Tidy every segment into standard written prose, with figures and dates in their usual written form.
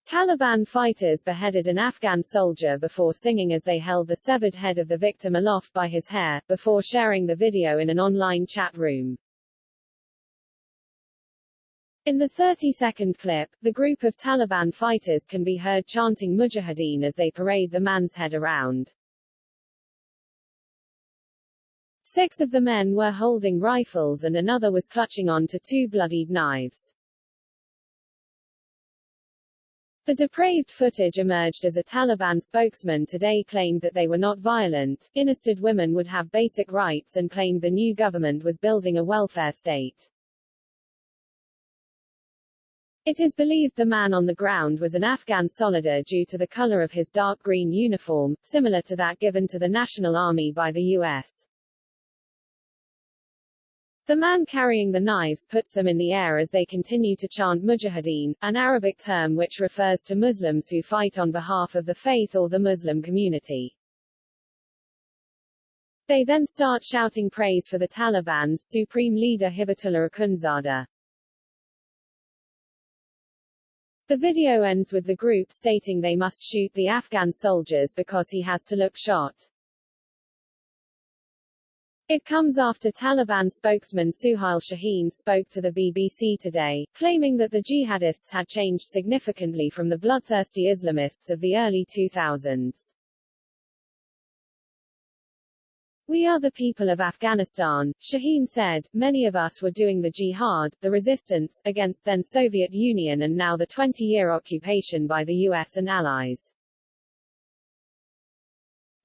Taliban fighters beheaded an Afghan soldier before singing as they held the severed head of the victim aloft by his hair, before sharing the video in an online chat room. In the 30-second clip, the group of Taliban fighters can be heard chanting Mujahideen as they parade the man's head around. 6 of the men were holding rifles and another was clutching on to 2 bloodied knives. The depraved footage emerged as a Taliban spokesman today claimed that they were not violent, interested women would have basic rights and claimed the new government was building a welfare state. It is believed the man on the ground was an Afghan soldier due to the color of his dark green uniform, similar to that given to the National Army by the U.S. The man carrying the knives puts them in the air as they continue to chant Mujahideen, an Arabic term which refers to Muslims who fight on behalf of the faith or the Muslim community. They then start shouting praise for the Taliban's supreme leader Hibatullah Akhundzada. The video ends with the group stating they must shoot the Afghan soldiers because he has to look shot. It comes after Taliban spokesman Suhail Shaheen spoke to the BBC today, claiming that the jihadists had changed significantly from the bloodthirsty Islamists of the early 2000s. We are the people of Afghanistan, Shaheen said. Many of us were doing the jihad, the resistance, against then Soviet Union and now the 20-year occupation by the US and allies.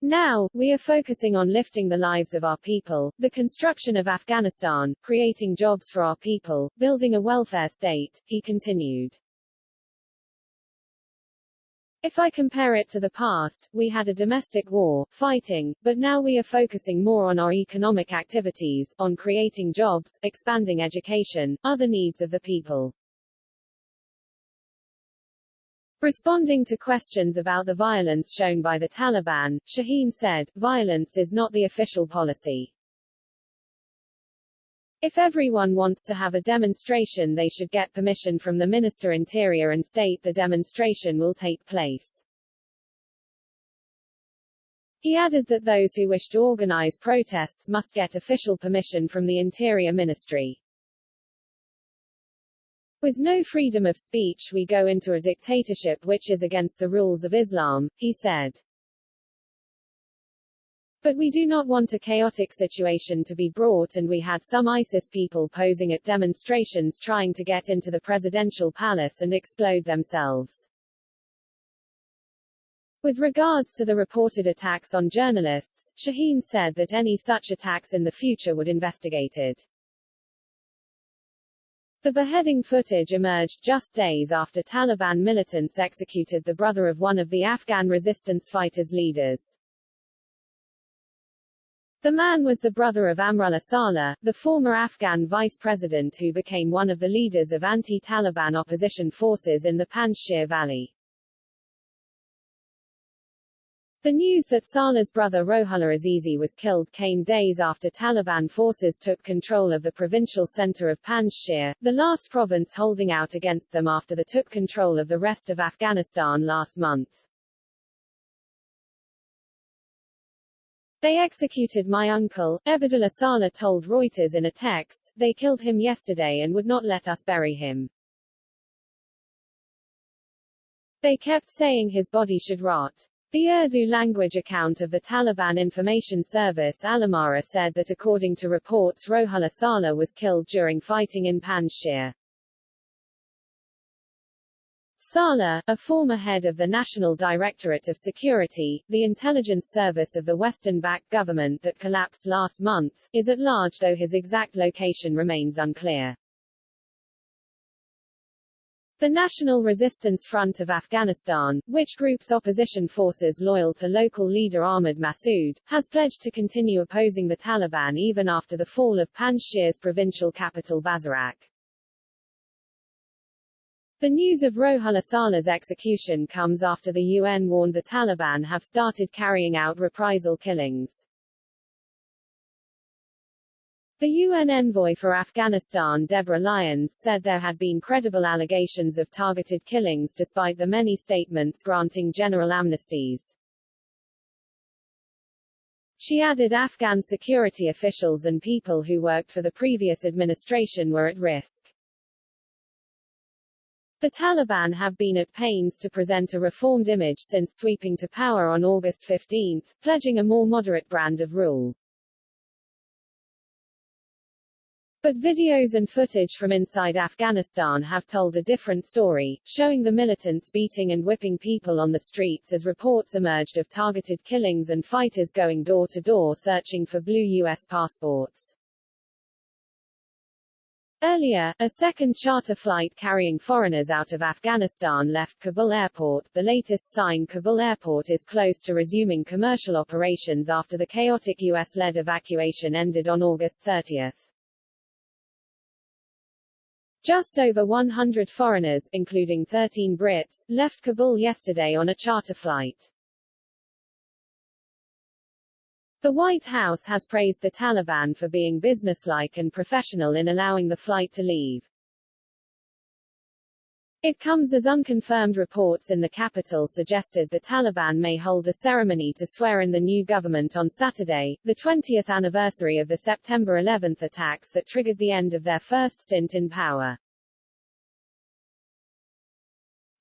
Now, we are focusing on lifting the lives of our people, the construction of Afghanistan, creating jobs for our people, building a welfare state, he continued. If I compare it to the past, we had a domestic war, fighting, but now we are focusing more on our economic activities, on creating jobs, expanding education, other needs of the people. Responding to questions about the violence shown by the Taliban, Shaheen said, "Violence is not the official policy. If everyone wants to have a demonstration they should get permission from the Minister Interior and state the demonstration will take place." He added that those who wish to organize protests must get official permission from the Interior Ministry. With no freedom of speech we go into a dictatorship which is against the rules of Islam, he said. But we do not want a chaotic situation to be brought and we had some ISIS people posing at demonstrations trying to get into the presidential palace and explode themselves. With regards to the reported attacks on journalists, Shaheen said that any such attacks in the future would investigate it. The beheading footage emerged just days after Taliban militants executed the brother of one of the Afghan resistance fighters' leaders. The man was the brother of Amrullah Saleh, the former Afghan vice president who became one of the leaders of anti-Taliban opposition forces in the Panjshir Valley. The news that Saleh's brother Rohullah Azizi was killed came days after Taliban forces took control of the provincial center of Panjshir, the last province holding out against them after they took control of the rest of Afghanistan last month. "They executed my uncle," Abdullah Saleh told Reuters in a text. "They killed him yesterday and would not let us bury him. They kept saying his body should rot." The Urdu language account of the Taliban information service Al-Amara said that according to reports Rohullah Saleh was killed during fighting in Panjshir. Saleh, a former head of the National Directorate of Security, the intelligence service of the Western-backed government that collapsed last month, is at large though his exact location remains unclear. The National Resistance Front of Afghanistan, which groups opposition forces loyal to local leader Ahmad Massoud, has pledged to continue opposing the Taliban even after the fall of Panjshir's provincial capital Bazarak. The news of Rohullah Saleh's execution comes after the UN warned the Taliban have started carrying out reprisal killings. The UN envoy for Afghanistan Deborah Lyons said there had been credible allegations of targeted killings despite the many statements granting general amnesties. She added Afghan security officials and people who worked for the previous administration were at risk. The Taliban have been at pains to present a reformed image since sweeping to power on August 15, pledging a more moderate brand of rule. But videos and footage from inside Afghanistan have told a different story, showing the militants beating and whipping people on the streets as reports emerged of targeted killings and fighters going door to door searching for blue U.S. passports. Earlier, a second charter flight carrying foreigners out of Afghanistan left Kabul airport, the latest sign Kabul airport is close to resuming commercial operations after the chaotic U.S.-led evacuation ended on August 30. Just over 100 foreigners, including 13 Brits, left Kabul yesterday on a charter flight. The White House has praised the Taliban for being businesslike and professional in allowing the flight to leave. It comes as unconfirmed reports in the capital suggested the Taliban may hold a ceremony to swear in the new government on Saturday, the 20th anniversary of the September 11 attacks that triggered the end of their first stint in power.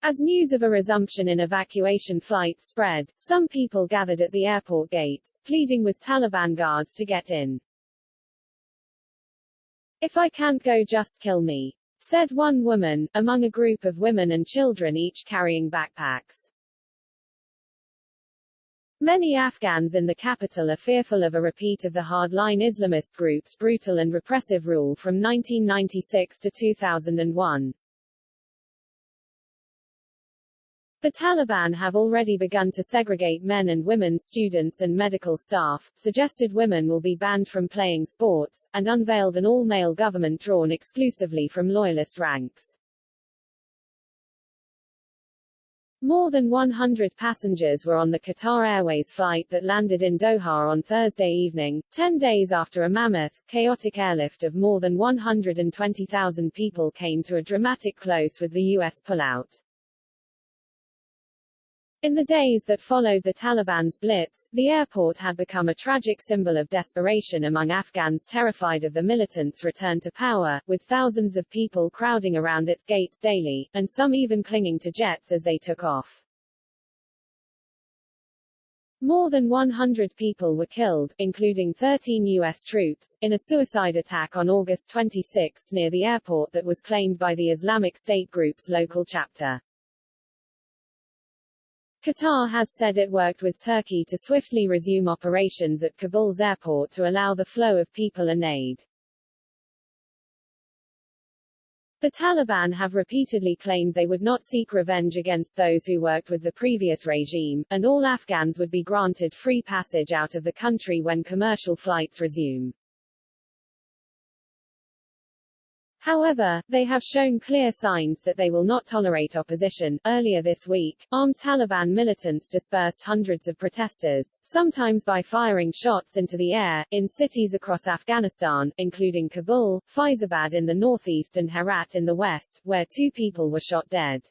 As news of a resumption in evacuation flights spread, some people gathered at the airport gates, pleading with Taliban guards to get in. "If I can't go, just kill me," said one woman, among a group of women and children each carrying backpacks. Many Afghans in the capital are fearful of a repeat of the hardline Islamist group's brutal and repressive rule from 1996 to 2001. The Taliban have already begun to segregate men and women, students and medical staff, suggested women will be banned from playing sports, and unveiled an all-male government drawn exclusively from loyalist ranks. More than 100 passengers were on the Qatar Airways flight that landed in Doha on Thursday evening, 10 days after a mammoth, chaotic airlift of more than 120,000 people came to a dramatic close with the U.S. pullout. In the days that followed the Taliban's blitz, the airport had become a tragic symbol of desperation among Afghans terrified of the militants' return to power, with thousands of people crowding around its gates daily, and some even clinging to jets as they took off. More than 100 people were killed, including 13 U.S. troops, in a suicide attack on August 26 near the airport that was claimed by the Islamic State group's local chapter. Qatar has said it worked with Turkey to swiftly resume operations at Kabul's airport to allow the flow of people and aid. The Taliban have repeatedly claimed they would not seek revenge against those who worked with the previous regime, and all Afghans would be granted free passage out of the country when commercial flights resume. However, they have shown clear signs that they will not tolerate opposition. Earlier this week, armed Taliban militants dispersed hundreds of protesters, sometimes by firing shots into the air, in cities across Afghanistan, including Kabul, Faizabad in the northeast and Herat in the west, where 2 people were shot dead.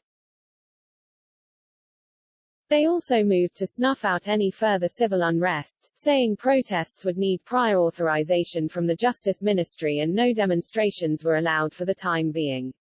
They also moved to snuff out any further civil unrest, saying protests would need prior authorization from the Justice Ministry and no demonstrations were allowed for the time being.